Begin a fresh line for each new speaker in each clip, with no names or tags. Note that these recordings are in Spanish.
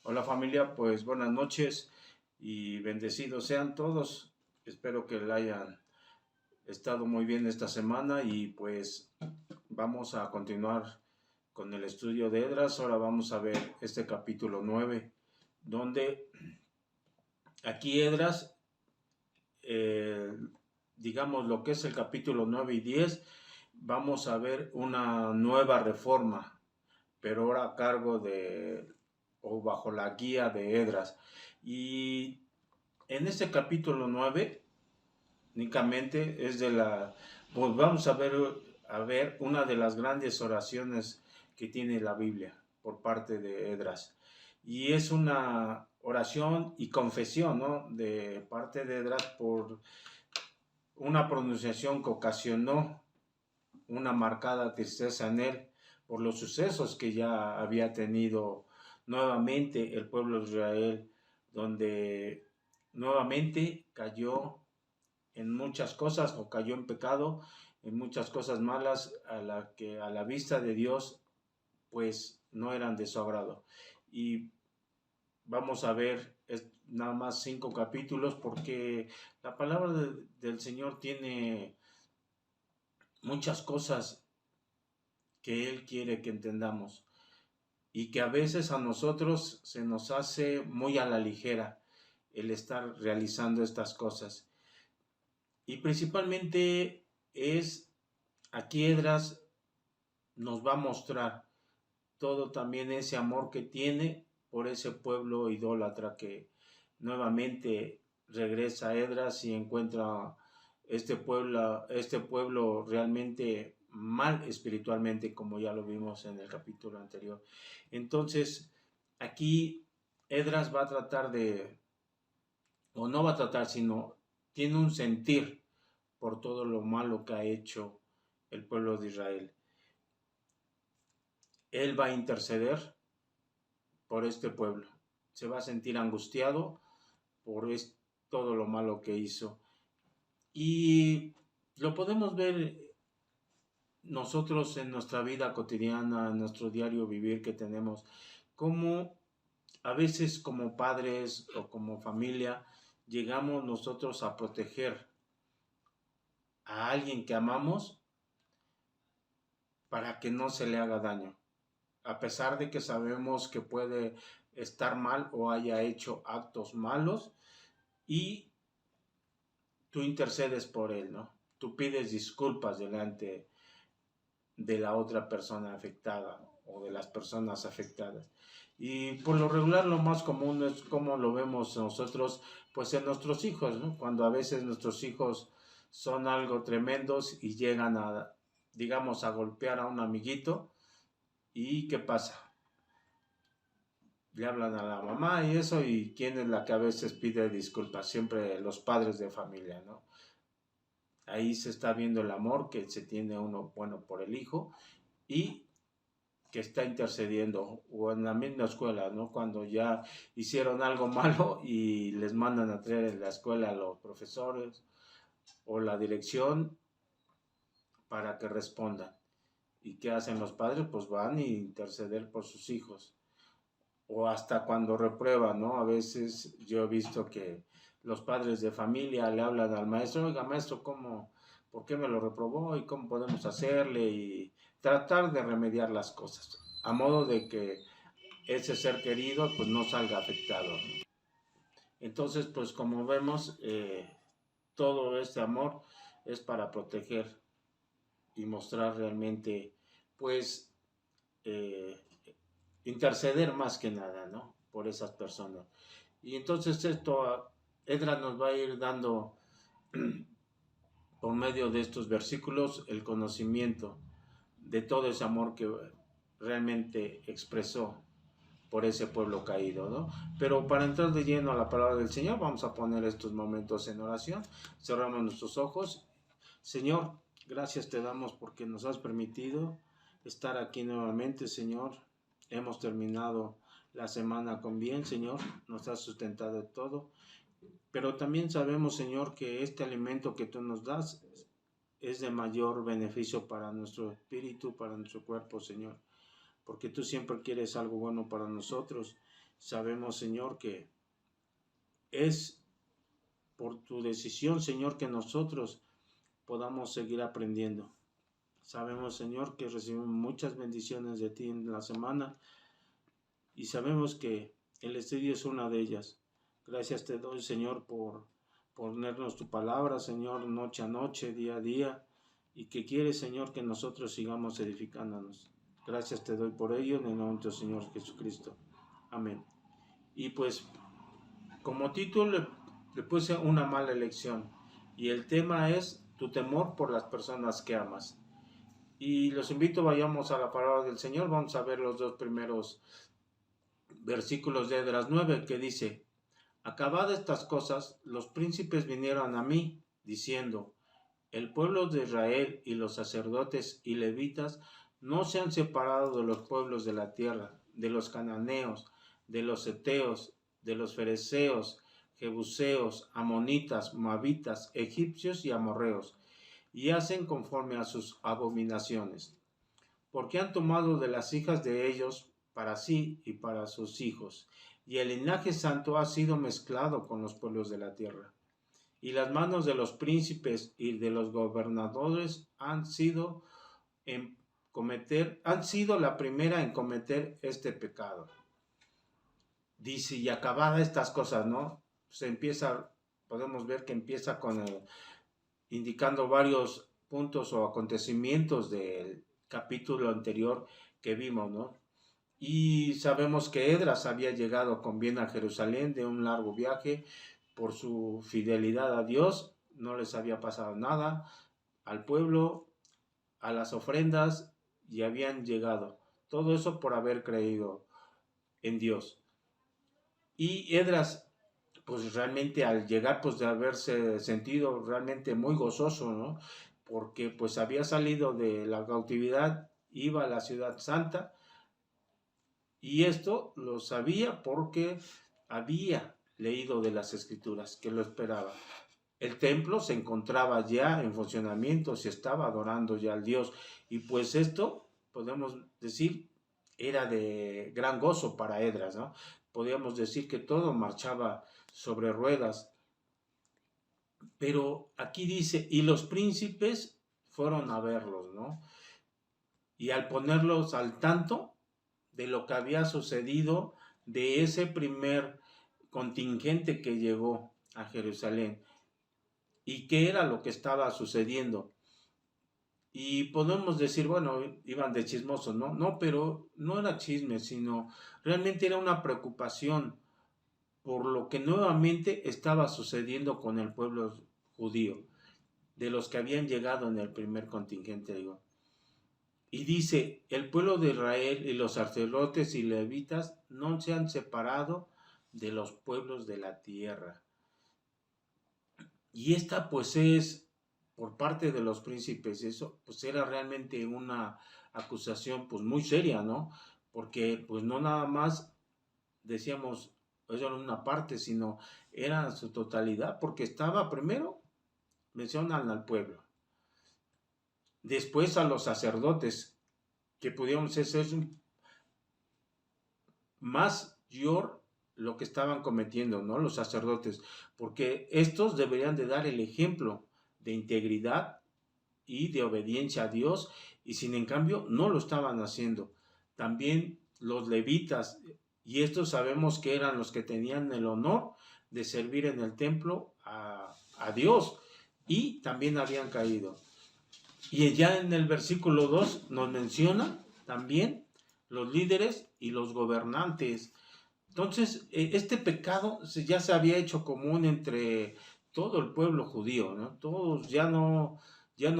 Hola familia, pues buenas noches y bendecidos sean todos. Espero que la hayan estado muy bien esta semana y pues vamos a continuar con el estudio de Edras. Ahora vamos a ver este capítulo 9, donde aquí Edras, eh, digamos lo que es el capítulo 9 y 10, vamos a ver una nueva reforma, pero ahora a cargo de o bajo la guía de Edras. Y en este capítulo 9 únicamente es de la, pues vamos a ver una de las grandes oraciones que tiene la Biblia por parte de Edras. Y es una oración y confesión, ¿no? De parte de Edras por una pronunciación que ocasionó una marcada tristeza en él por los sucesos que ya había tenido nuevamente el pueblo de Israel, donde nuevamente cayó en muchas cosas o cayó en pecado, en muchas cosas malas a la que a la vista de Dios pues no eran de su agrado. Y vamos a ver nada más 5 capítulos porque la palabra del Señor tiene muchas cosas que Él quiere que entendamos y que a veces a nosotros se nos hace muy a la ligera el estar realizando estas cosas. Y principalmente es aquí Edras nos va a mostrar todo también ese amor que tiene por ese pueblo idólatra que nuevamente regresa a Edras y encuentra este pueblo realmente mal espiritualmente, como ya lo vimos en el capítulo anterior. Entonces, aquí Edras va a tratar de, o no va a tratar, sino tiene un sentir por todo lo malo que ha hecho el pueblo de Israel. Él va a interceder por este pueblo. Se va a sentir angustiado por todo lo malo que hizo. Y lo podemos ver nosotros en nuestra vida cotidiana, en nuestro diario vivir que tenemos, como a veces como padres o como familia llegamos nosotros a proteger a alguien que amamos para que no se le haga daño, a pesar de que sabemos que puede estar mal o haya hecho actos malos, y tú intercedes por él, ¿no? Tú pides disculpas delante de la otra persona afectada o de las personas afectadas. Y por lo regular lo más común es como lo vemos nosotros, pues en nuestros hijos, ¿no? Cuando a veces nuestros hijos son algo tremendos y llegan a, digamos, a golpear a un amiguito, ¿y qué pasa? Le hablan a la mamá y eso, y quién es la que a veces pide disculpas, siempre los padres de familia, ¿no? Ahí se está viendo el amor que se tiene uno, bueno, por el hijo y que está intercediendo, o en la misma escuela, ¿no? Cuando ya hicieron algo malo y les mandan a traer en la escuela a los profesores o la dirección para que respondan. ¿Y qué hacen los padres? Pues van a interceder por sus hijos. O hasta cuando reprueban, ¿no? A veces yo he visto que los padres de familia le hablan al maestro, oiga maestro, ¿por qué me lo reprobó? ¿Y cómo podemos hacerle? Y tratar de remediar las cosas, a modo de que ese ser querido pues no salga afectado, ¿no? Entonces, pues como vemos, todo este amor es para proteger y mostrar realmente, pues, eh, interceder más que nada, ¿no? Por esas personas. Y entonces esto, Edra nos va a ir dando por medio de estos versículos el conocimiento de todo ese amor que realmente expresó por ese pueblo caído, ¿no? Pero para entrar de lleno a la palabra del Señor, vamos a poner estos momentos en oración. Cerramos nuestros ojos. Señor, gracias te damos porque nos has permitido estar aquí nuevamente, Señor. Hemos terminado la semana con bien, Señor. Nos has sustentado todo. Pero también sabemos, Señor, que este alimento que tú nos das es de mayor beneficio para nuestro espíritu, para nuestro cuerpo, Señor, porque tú siempre quieres algo bueno para nosotros. Sabemos, Señor, que es por tu decisión, Señor, que nosotros podamos seguir aprendiendo. Sabemos, Señor, que recibimos muchas bendiciones de ti en la semana y sabemos que el estudio es una de ellas. Gracias te doy, Señor, por ponernos tu palabra, Señor, noche a noche, día a día, y que quieres, Señor, que nosotros sigamos edificándonos. Gracias te doy por ello en el nombre del Señor Jesucristo. Amén. Y pues, como título le puse una mala elección, y el tema es tu temor por las personas que amas. Y los invito, vayamos a la palabra del Señor. Vamos a ver los dos primeros versículos de Esdras 9, que dice: acabadas estas cosas, los príncipes vinieron a mí, diciendo: el pueblo de Israel y los sacerdotes y levitas no se han separado de los pueblos de la tierra, de los cananeos, de los heteos, de los fereceos, jebuseos, amonitas, moabitas, egipcios y amorreos, y hacen conforme a sus abominaciones, porque han tomado de las hijas de ellos para sí y para sus hijos, y el linaje santo ha sido mezclado con los pueblos de la tierra. Y las manos de los príncipes y de los gobernadores han sido la primera en cometer este pecado. Dice, y acabadas estas cosas, ¿no? Podemos ver que empieza indicando varios puntos o acontecimientos del capítulo anterior que vimos, ¿no? Y sabemos que Esdras había llegado con bien a Jerusalén de un largo viaje. Por su fidelidad a Dios, no les había pasado nada, al pueblo, a las ofrendas, y habían llegado. Todo eso por haber creído en Dios. Y Esdras, pues realmente al llegar, pues de haberse sentido realmente muy gozoso, ¿no? Porque pues había salido de la cautividad, iba a la ciudad santa, y esto lo sabía porque había leído de las escrituras que lo esperaba. El templo se encontraba ya en funcionamiento, se estaba adorando ya al Dios, y pues esto, podemos decir, era de gran gozo para Esdras, ¿no? Podríamos decir que todo marchaba sobre ruedas. Pero aquí dice, y los príncipes fueron a verlos, ¿no? Y al ponerlos al tanto de lo que había sucedido, de ese primer contingente que llegó a Jerusalén, y qué era lo que estaba sucediendo. Y podemos decir, bueno, iban de chismosos, ¿no? No, pero no era chisme, sino realmente era una preocupación por lo que nuevamente estaba sucediendo con el pueblo judío, de los que habían llegado en el primer contingente, digo. Y dice, el pueblo de Israel y los sacerdotes y levitas no se han separado de los pueblos de la tierra. Y esta pues es por parte de los príncipes. Eso pues era realmente una acusación pues muy seria, ¿no? Porque pues no nada más decíamos, eso era una parte, sino era su totalidad, porque estaba primero, mencionan al pueblo, después a los sacerdotes, que pudiéramos ser mayor lo que estaban cometiendo, ¿no? Los sacerdotes, porque estos deberían de dar el ejemplo de integridad y de obediencia a Dios, y sin en cambio no lo estaban haciendo. También los levitas, y estos sabemos que eran los que tenían el honor de servir en el templo a Dios, y también habían caído. Y ya en el versículo 2 nos menciona también los líderes y los gobernantes. Entonces, este pecado ya se había hecho común entre todo el pueblo judío, ¿no? Todos ya no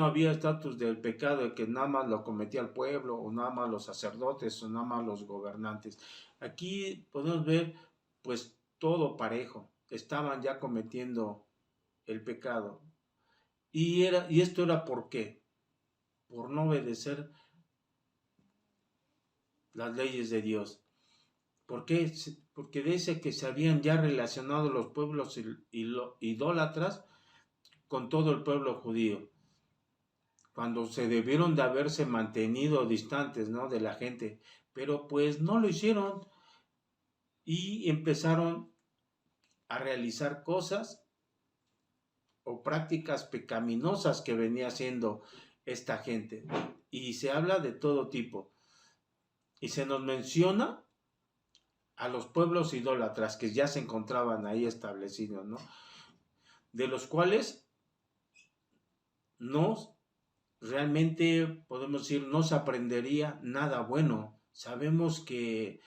había estatus del pecado de que nada más lo cometía el pueblo, o nada más los sacerdotes, o nada más los gobernantes. Aquí podemos ver, pues, todo parejo. Estaban ya cometiendo el pecado. Y esto era ¿por qué? Por no obedecer las leyes de Dios. ¿Por qué? Porque dice que se habían ya relacionado los pueblos idólatras con todo el pueblo judío, cuando se debieron de haberse mantenido distantes, ¿no?, de la gente, pero pues no lo hicieron. y empezaron a realizar cosas o prácticas pecaminosas que venía haciendo esta gente. Y se habla de todo tipo. Y se nos menciona a los pueblos idólatras que ya se encontraban ahí establecidos, ¿no? De los cuales no, realmente podemos decir, no se aprendería nada bueno. Sabemos que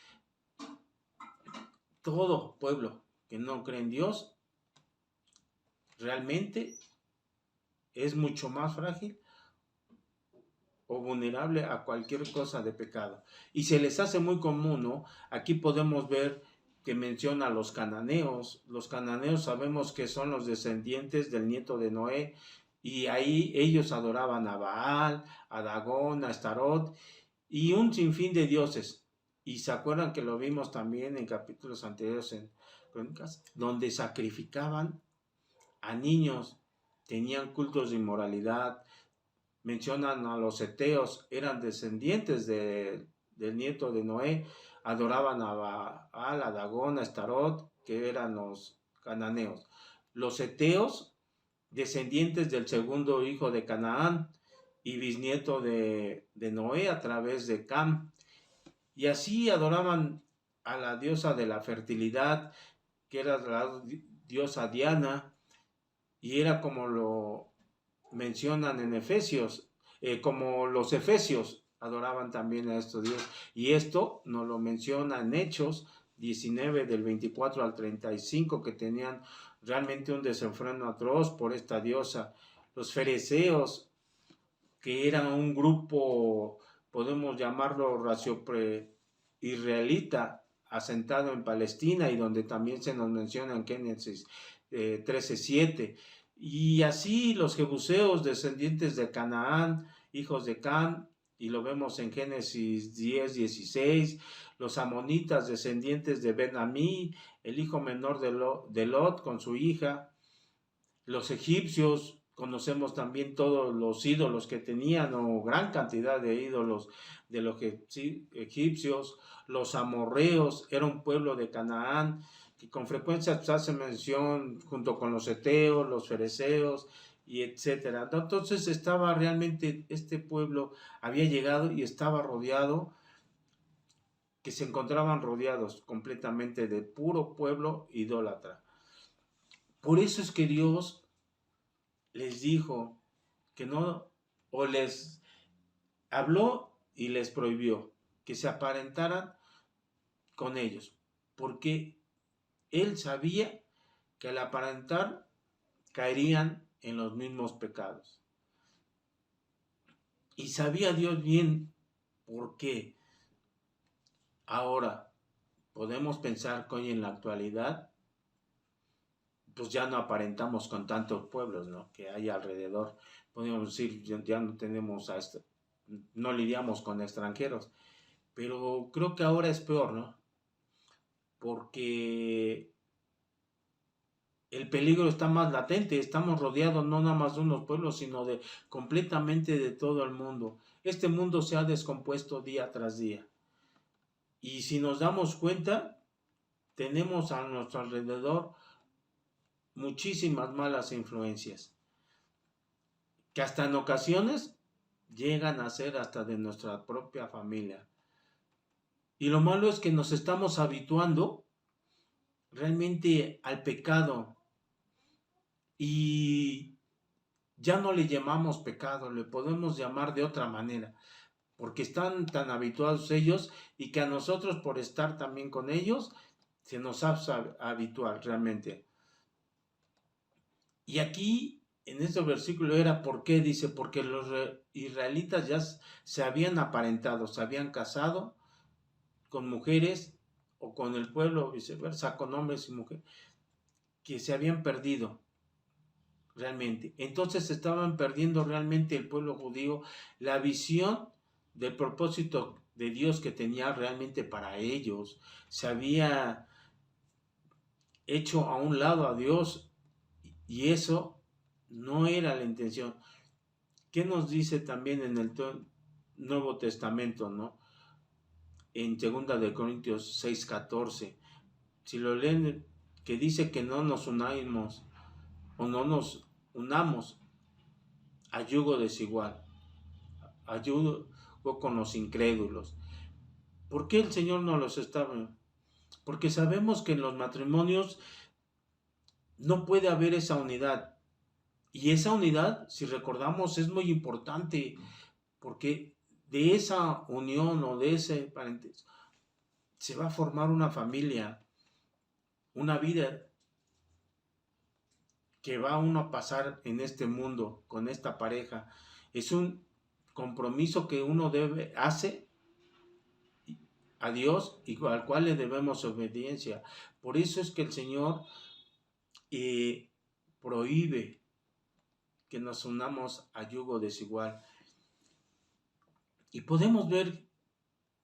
todo pueblo que no cree en Dios realmente es mucho más frágil o vulnerable a cualquier cosa de pecado. Y se les hace muy común, ¿no? Aquí podemos ver que menciona a los cananeos. Los cananeos sabemos que son los descendientes del nieto de Noé, y ahí ellos adoraban a Baal, a Dagón, a Astarot y un sinfín de dioses. Y se acuerdan que lo vimos también en capítulos anteriores en Crónicas, donde sacrificaban a niños, tenían cultos de inmoralidad. Mencionan a los eteos, eran descendientes del nieto de Noé, adoraban a Baal, a Dagón, a Astarot, que eran los cananeos. Los eteos, descendientes del segundo hijo de Canaán y bisnieto de Noé a través de Cam. Y así adoraban a la diosa de la fertilidad, que era la diosa Diana, y era como lo mencionan en Efesios, como los efesios adoraban también a estos dioses. Y esto nos lo menciona en Hechos 19 del 24 al 35, que tenían realmente un desenfreno atroz por esta diosa. Los fereceos, que eran un grupo, podemos llamarlo israelita, asentado en Palestina, y donde también se nos menciona en Génesis 13:7. Y así los jebuseos, descendientes de Canaán, hijos de Cam, y lo vemos en Génesis 10:16. Los amonitas, descendientes de Ben-Amí, el hijo menor de Lot con su hija. Los egipcios, conocemos también todos los ídolos que tenían, o gran cantidad de ídolos de los egipcios. Los amorreos, era un pueblo de Canaán que con frecuencia se hace mención junto con los eteos, los fereceos y etcétera. Entonces estaba realmente, este pueblo había llegado y estaba rodeado, que se encontraban rodeados completamente de puro pueblo idólatra. Por eso es que Dios les dijo que no, o les habló y les prohibió que se aparentaran con ellos, porque él sabía que al aparentar caerían en los mismos pecados. Y sabía Dios bien por qué. Ahora, podemos pensar que hoy en la actualidad, pues ya no aparentamos con tantos pueblos, ¿no?, que hay alrededor. Podríamos decir, ya no tenemos no lidiamos con extranjeros. Pero creo que ahora es peor, ¿no? Porque el peligro está más latente. Estamos rodeados no nada más de unos pueblos, sino de completamente de todo el mundo. Este mundo se ha descompuesto día tras día. Y si nos damos cuenta, tenemos a nuestro alrededor muchísimas malas influencias, que hasta en ocasiones llegan a ser hasta de nuestra propia familia. Y lo malo es que nos estamos habituando realmente al pecado, y ya no le llamamos pecado, le podemos llamar de otra manera, porque están tan habituados ellos, y que a nosotros, por estar también con ellos, se nos hace habitual realmente. Y aquí en este versículo era, ¿por qué? Dice, porque los israelitas ya se habían aparentado, se habían casado con mujeres, o con el pueblo, viceversa, con hombres y mujeres, que se habían perdido realmente. Entonces estaban perdiendo realmente el pueblo judío la visión del propósito de Dios que tenía realmente para ellos. Se había hecho a un lado a Dios, y eso no era la intención. ¿Qué nos dice también en el Nuevo Testamento, no? En 2 de Corintios 6:14, si lo leen, que dice que no nos unamos o no nos unamos a yugo desigual, a yugo con los incrédulos. ¿Por qué el Señor no los estaba? Porque sabemos que en los matrimonios no puede haber esa unidad. Y esa unidad, si recordamos, es muy importante, porque de esa unión o de ese parentesco se va a formar una familia, una vida que va uno a pasar en este mundo con esta pareja. Es un compromiso que uno hace a Dios y al cual le debemos obediencia. Por eso es que el Señor prohíbe que nos unamos a yugo desigual. Y podemos ver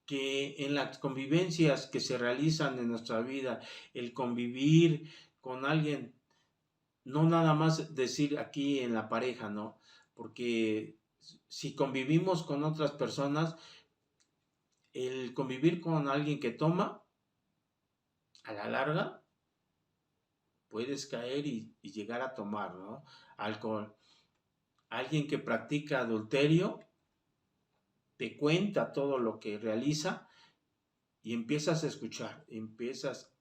que en las convivencias que se realizan en nuestra vida, el convivir con alguien, no nada más decir aquí en la pareja, ¿no? Porque si convivimos con otras personas, el convivir con alguien que toma, a la larga, puedes caer y llegar a tomar, ¿no? Alcohol. Alguien que practica adulterio, te cuenta todo lo que realiza y empiezas a escuchar,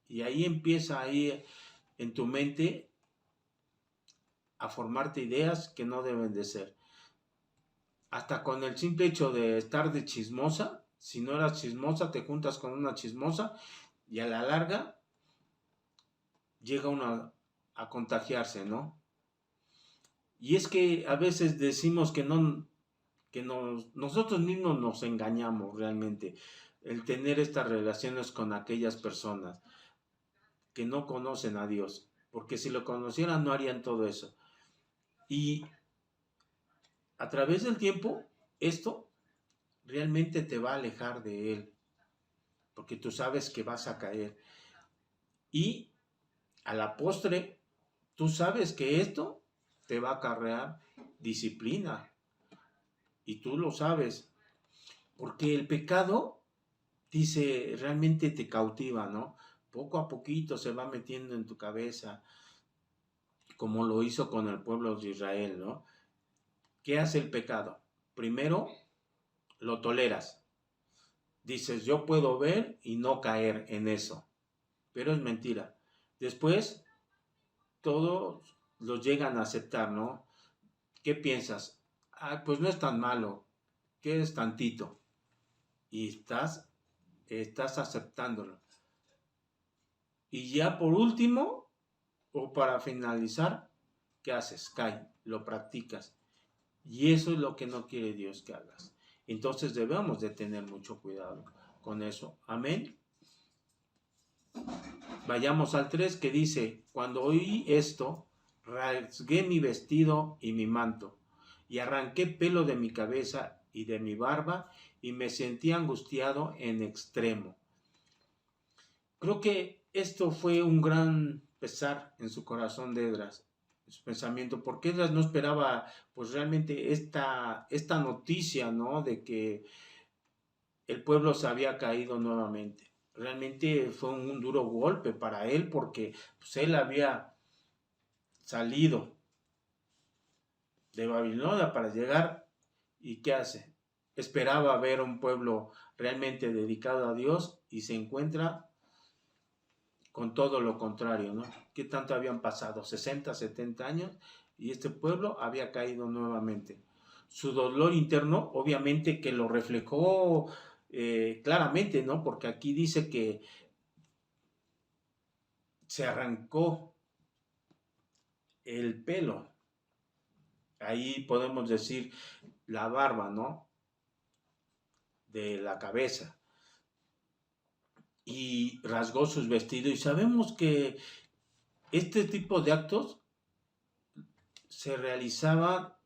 y ahí empieza en tu mente a formarte ideas que no deben de ser. Hasta con el simple hecho de estar de chismosa, si no eras chismosa, te juntas con una chismosa y a la larga llega uno a contagiarse, ¿no? Y es que a veces decimos que nosotros mismos nos engañamos realmente, el tener estas relaciones con aquellas personas que no conocen a Dios, porque si lo conocieran no harían todo eso. Y a través del tiempo, esto realmente te va a alejar de Él, porque tú sabes que vas a caer. Y a la postre, tú sabes que esto te va a acarrear disciplina. Y tú lo sabes, porque el pecado, dice, realmente te cautiva, ¿no? Poco a poquito se va metiendo en tu cabeza, como lo hizo con el pueblo de Israel, ¿no? ¿Qué hace el pecado? Primero, lo toleras. Dices, yo puedo ver y no caer en eso. Pero es mentira. Después, todos los llegan a aceptar, ¿no? ¿Qué piensas? Ah, pues no es tan malo. ¿Qué es tantito? Y estás aceptándolo. Y ya por último, o para finalizar, ¿qué haces? Cae, lo practicas. Y eso es lo que no quiere Dios que hagas. Entonces debemos de tener mucho cuidado con eso. Amén. Vayamos al 3 que dice, cuando oí esto, rasgué mi vestido y mi manto, y arranqué pelo de mi cabeza y de mi barba, y me sentí angustiado en extremo. Creo que esto fue un gran pesar en su corazón de Esdras, en su pensamiento, porque Esdras no esperaba pues realmente esta noticia, ¿no? De que el pueblo se había caído nuevamente. Realmente fue un duro golpe para él porque pues, él había salido de Babilonia para llegar y ¿qué hace? Esperaba ver un pueblo realmente dedicado a Dios y se encuentra con todo lo contrario, ¿no? ¿Qué tanto habían pasado? 60, 70 años y este pueblo había caído nuevamente. Su dolor interno, obviamente que lo reflejó claramente, ¿no? Porque aquí dice que se arrancó el pelo. Ahí podemos decir la barba, ¿no? De la cabeza. Y rasgó sus vestidos. Y sabemos que este tipo de actos se realizaba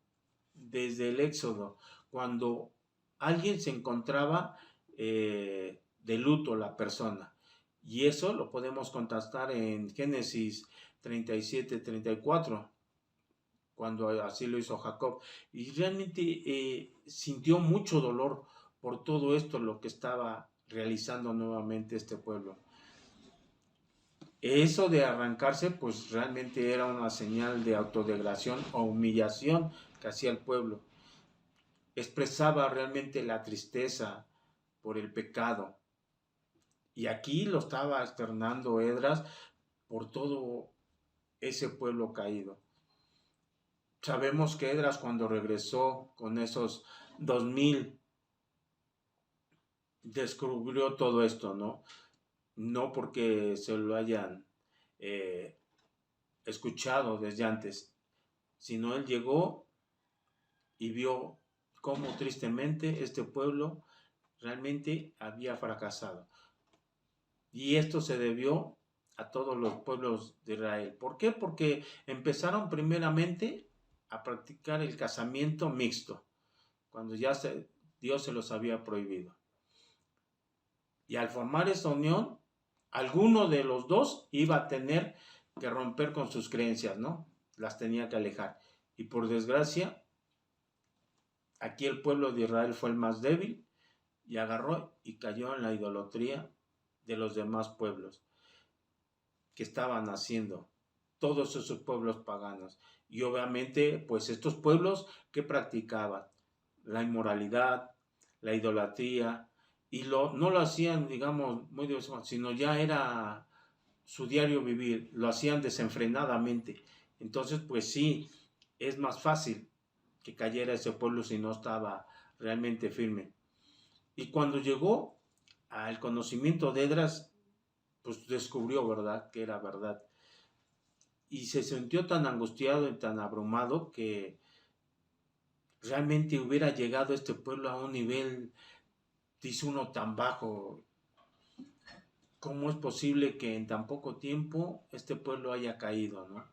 desde el Éxodo, cuando alguien se encontraba de luto la persona. Y eso lo podemos contrastar en Génesis 37-34, cuando así lo hizo Jacob. Y realmente sintió mucho dolor por todo esto, lo que estaba realizando nuevamente este pueblo. Eso de arrancarse, pues realmente era una señal de autodegradación o humillación que hacía el pueblo. Expresaba realmente la tristeza por el pecado. Y aquí lo estaba externando Edras por todo ese pueblo caído. Sabemos que Edras, cuando regresó con esos 2000, descubrió todo esto, ¿no? No porque se lo hayan eh, escuchado desde antes, sino él llegó y vio cómo tristemente este pueblo realmente había fracasado. Y esto se debió a todos los pueblos de Israel. ¿Por qué? Porque empezaron primeramente a practicar el casamiento mixto, cuando ya Dios se los había prohibido. Y al formar esta unión, alguno de los dos iba a tener que romper con sus creencias, ¿no? Las tenía que alejar. Y por desgracia, aquí el pueblo de Israel fue el más débil y agarró y cayó en la idolatría de los demás pueblos que estaban haciendo, todos esos pueblos paganos. Y obviamente, pues estos pueblos que practicaban la inmoralidad, la idolatría, y no lo hacían, digamos, muy de vez en cuando, sino ya era su diario vivir, lo hacían desenfrenadamente. Entonces, pues sí, es más fácil que cayera ese pueblo si no estaba realmente firme. Y cuando llegó al conocimiento de Edras, pues descubrió, ¿verdad?, que era verdad. Y se sintió tan angustiado y tan abrumado que realmente hubiera llegado este pueblo a un nivel, dice uno, tan bajo. ¿Cómo es posible que en tan poco tiempo este pueblo haya caído, no?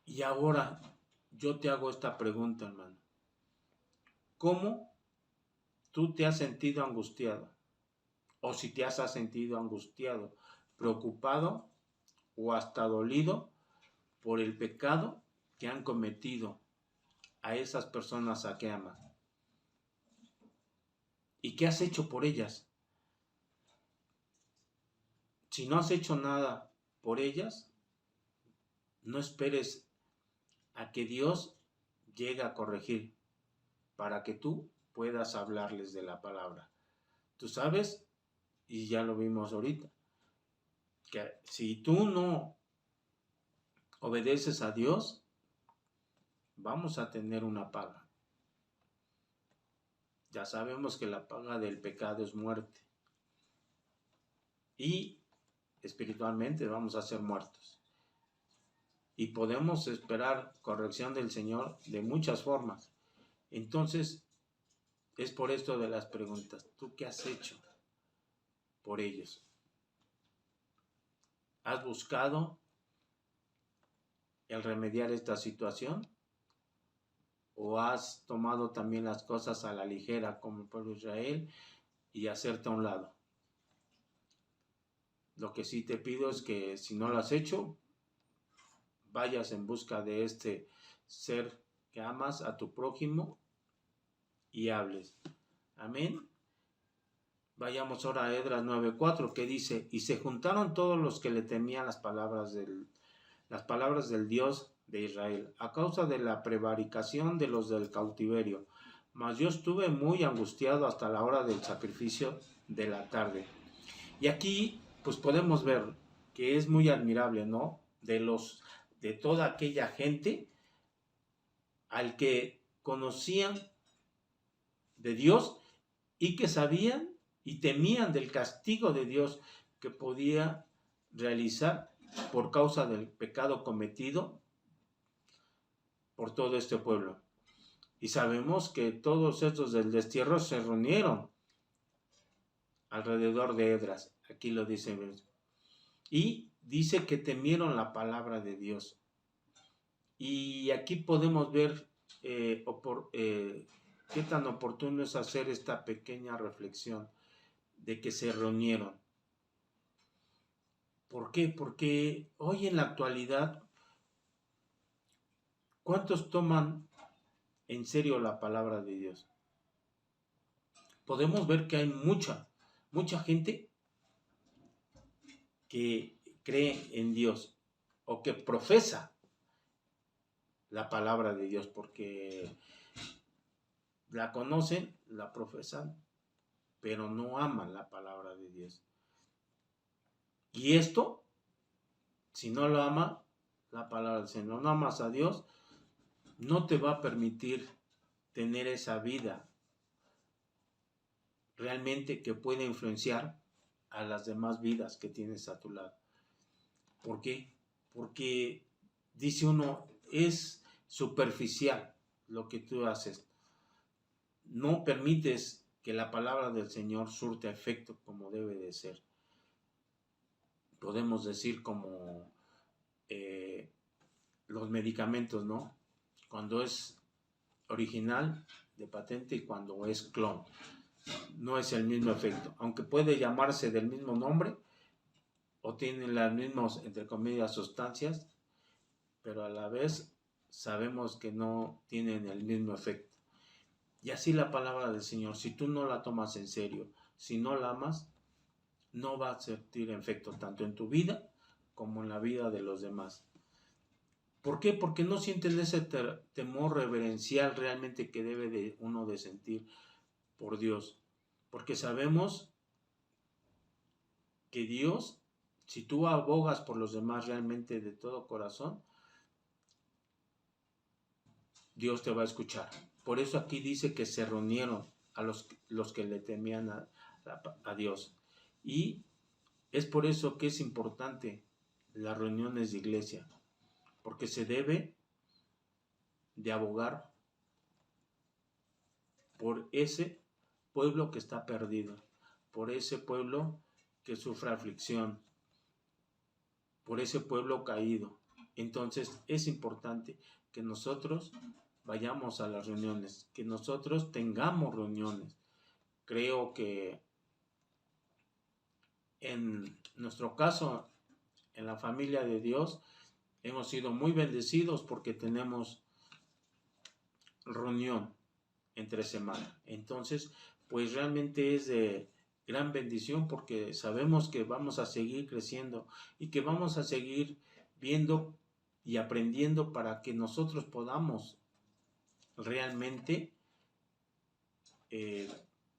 Y ahora yo te hago esta pregunta, hermano. ¿Cómo tú te has sentido angustiado? O si te has sentido angustiado, preocupado o hasta dolido por el pecado que han cometido a esas personas a que amas. ¿Y qué has hecho por ellas? Si no has hecho nada por ellas, no esperes a que Dios llegue a corregir para que tú puedas hablarles de la palabra. Tú sabes, y ya lo vimos ahorita, que si tú no obedeces a Dios, vamos a tener una paga. Ya sabemos que la paga del pecado es muerte. Y espiritualmente vamos a ser muertos. Y podemos esperar corrección del Señor de muchas formas. Entonces, es por esto de las preguntas. ¿Tú qué has hecho por ellos? ¿Has buscado el remediar esta situación? ¿O has tomado también las cosas a la ligera como el pueblo de Israel y hacerte a un lado? Lo que sí te pido es que si no lo has hecho, vayas en busca de este ser que amas, a tu prójimo, y hables. Amén. Vayamos ahora a Esdras 9:4, que dice: y se juntaron todos los que le temían las palabras del Dios de Israel, a causa de la prevaricación de los del cautiverio. Mas yo estuve muy angustiado hasta la hora del sacrificio de la tarde. Y aquí pues podemos ver que es muy admirable, ¿no? De toda aquella gente al que conocían de Dios y que sabían y temían del castigo de Dios que podía realizar por causa del pecado cometido por todo este pueblo. Y sabemos que todos estos del destierro se reunieron alrededor de Edras. Aquí lo dice. Y dice que temieron la palabra de Dios. Y aquí podemos ver qué tan oportuno es hacer esta pequeña reflexión de que se reunieron. ¿Por qué? Porque hoy en la actualidad, ¿cuántos toman en serio la palabra de Dios? Podemos ver que hay mucha gente que cree en Dios o que profesa la palabra de Dios, porque la conocen, la profesan, pero no aman la palabra de Dios. Y esto, si no lo ama, la palabra del Señor, no amas a Dios, no te va a permitir tener esa vida realmente que puede influenciar a las demás vidas que tienes a tu lado. ¿Por qué? Porque dice uno, es superficial lo que tú haces. No permites que la palabra del Señor surte efecto como debe de ser. Podemos decir como los medicamentos, ¿no? Cuando es original de patente y cuando es clon. No es el mismo efecto. Aunque puede llamarse del mismo nombre o tienen las mismas, entre comillas, sustancias, pero a la vez sabemos que no tienen el mismo efecto. Y así la palabra del Señor, si tú no la tomas en serio, si no la amas, no va a surtir efecto tanto en tu vida como en la vida de los demás. ¿Por qué? Porque no sienten ese temor reverencial realmente que debe de uno de sentir por Dios. Porque sabemos que Dios, si tú abogas por los demás realmente de todo corazón, Dios te va a escuchar. Por eso aquí dice que se reunieron a los que le temían a Dios. Y es por eso que es importante las reuniones de iglesia, porque se debe de abogar por ese pueblo que está perdido, por ese pueblo que sufre aflicción, por ese pueblo caído. Entonces es importante que nosotros vayamos a las reuniones, que nosotros tengamos reuniones. Creo que en nuestro caso, en la familia de Dios, hemos sido muy bendecidos porque tenemos reunión entre semana. Entonces, pues realmente es de gran bendición porque sabemos que vamos a seguir creciendo y que vamos a seguir viendo y aprendiendo para que nosotros podamos realmente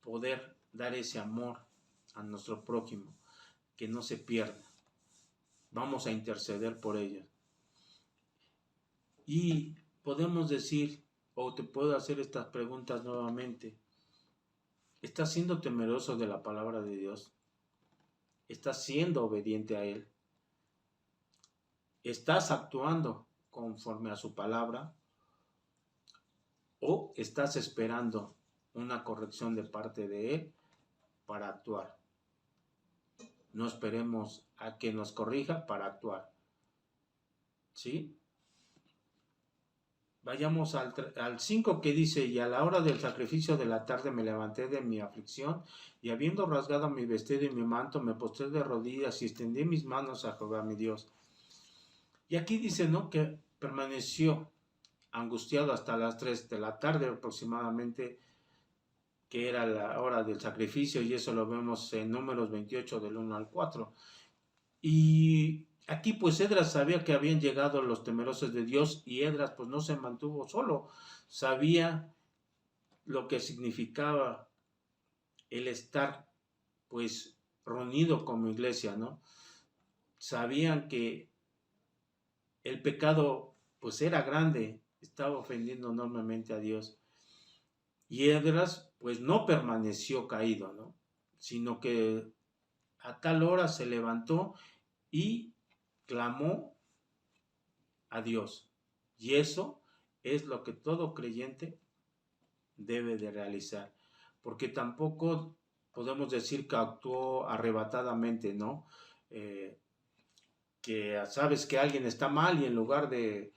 poder dar ese amor a nuestro prójimo, que no se pierda. Vamos a interceder por ellos. Y podemos decir, o te puedo hacer estas preguntas nuevamente. ¿Estás siendo temeroso de la palabra de Dios? ¿Estás siendo obediente a Él? ¿Estás actuando conforme a su palabra? ¿O estás esperando una corrección de parte de Él para actuar? No esperemos a que nos corrija para actuar. ¿Sí? Vayamos al 5 que dice, y a la hora del sacrificio de la tarde me levanté de mi aflicción, y habiendo rasgado mi vestido y mi manto, me postré de rodillas y extendí mis manos a Jehová mi Dios. Y aquí dice, ¿no?, que permaneció angustiado hasta las 3 de la tarde aproximadamente, que era la hora del sacrificio, y eso lo vemos en Números 28 del 1 al 4. Y aquí pues Esdras sabía que habían llegado los temerosos de Dios, y Esdras pues no se mantuvo solo, sabía lo que significaba el estar pues reunido como iglesia, ¿no? Sabían que el pecado pues era grande, estaba ofendiendo enormemente a Dios. Y Esdras pues no permaneció caído, ¿no?, sino que a tal hora se levantó y clamó a Dios. Y eso es lo que todo creyente debe de realizar, porque tampoco podemos decir que actuó arrebatadamente, ¿no? Que sabes que alguien está mal y en lugar de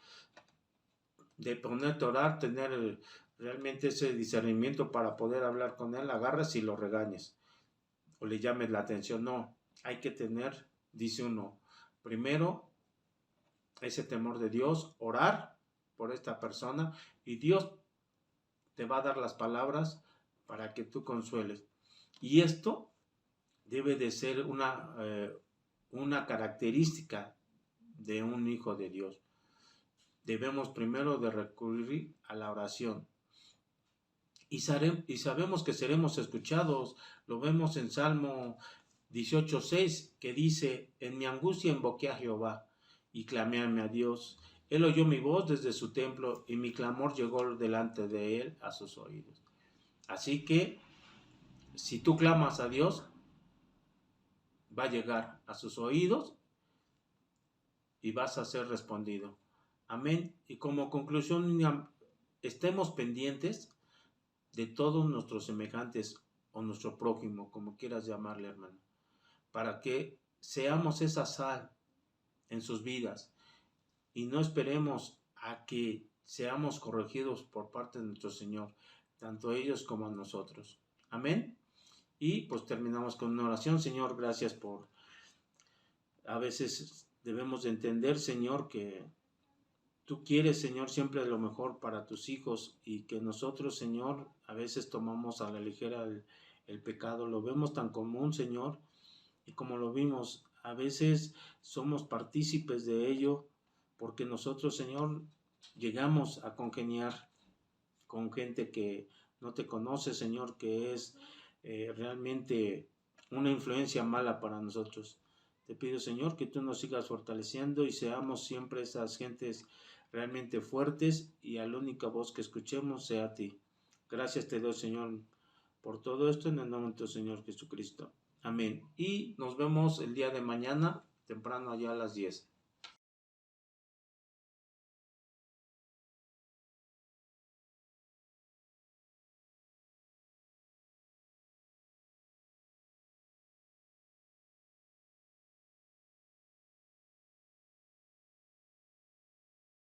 ponerte a orar, tener realmente ese discernimiento para poder hablar con él, agarras y lo regañes o le llames la atención. No, hay que tener, dice uno, primero ese temor de Dios, orar por esta persona, y Dios te va a dar las palabras para que tú consueles. Y esto debe de ser una característica de un hijo de Dios. Debemos primero de recurrir a la oración. Y sabemos que seremos escuchados. Lo vemos en Salmo 18:6, que dice: en mi angustia invoqué a Jehová y clamé a Dios. Él oyó mi voz desde su templo y mi clamor llegó delante de él a sus oídos. Así que si tú clamas a Dios, va a llegar a sus oídos y vas a ser respondido. Amén. Y como conclusión, estemos pendientes de todos nuestros semejantes o nuestro prójimo, como quieras llamarle, hermano, para que seamos esa sal en sus vidas y no esperemos a que seamos corregidos por parte de nuestro Señor, tanto ellos como nosotros. Amén. Y pues terminamos con una oración. Señor, gracias por... A veces debemos de entender, Señor, que tú quieres, Señor, siempre lo mejor para tus hijos y que nosotros, Señor, a veces tomamos a la ligera el pecado. Lo vemos tan común, Señor, y como lo vimos, a veces somos partícipes de ello porque nosotros, Señor, llegamos a congeniar con gente que no te conoce, Señor, que es realmente una influencia mala para nosotros. Te pido, Señor, que tú nos sigas fortaleciendo y seamos siempre esas gentes realmente fuertes y a la única voz que escuchemos sea a ti. Gracias te doy, Señor, por todo esto en el nombre de tu Señor Jesucristo. Amén. Y nos vemos el día de mañana, temprano allá a las 10.